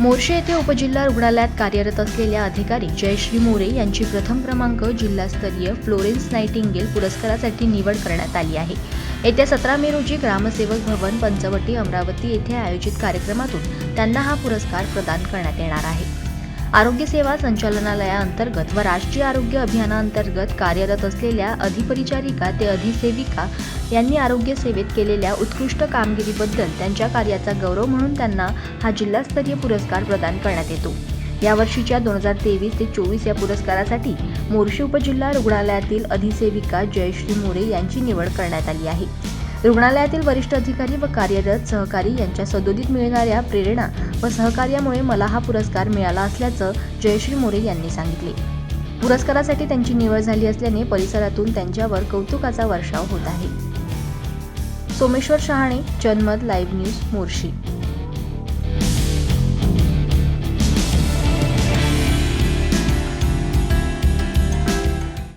मोर्शी येथे उपजिल्हा रुग्णालयात कार्यरत असलेल्या अधिकारी जयश्री मोरे यांची प्रथम क्रमांक जिल्हास्तरीय फ्लोरेन्स नाइटिंगेल पुरस्कारासाठी निवड करण्यात आली आहे। येत्या 17 मे रोजी ग्रामसेवक भवन पंचवटी अमरावती येथे आयोजित कार्यक्रमातून त्यांना हा पुरस्कार प्रदान करण्यात येणार आहे। आरोग्य सेवा संचालनालयाअंतर्गत व राष्ट्रीय आरोग्य अभियानाअंतर्गत कार्यरत असलेल्या अधिपरिचारिका ते अधिसेविका यांनी आरोग्य सेवेत केलेल्या उत्कृष्ट कामगिरीबद्दल त्यांच्या कार्याचा गौरव म्हणून त्यांना हा जिल्हास्तरीय पुरस्कार प्रदान करण्यात येतो। यावर्षीच्या 2023 ते 24 या पुरस्कारासाठी मोर्शी उपजिल्हा रुग्णालयातील अधिसेविका जयश्री मोरे यांची निवड करण्यात आली आहे। रुग्णालयातील वरिष्ठ अधिकारी व कार्यरत सहकारी यांच्या सदोदित मिळणाऱ्या प्रेरणा व सहकार्यामुळे मला हा पुरस्कार मिळाला असल्याचं जयश्री मोरे यांनी सांगितले। पुरस्कारासाठी त्यांची निवड झाली असल्याने परिसरातून त्यांच्यावर कौतुकाचा वर्षाव होत आहे। सोमेश्वर शहाणे, जनमत लाईव्ह न्यूज, मोर्शी।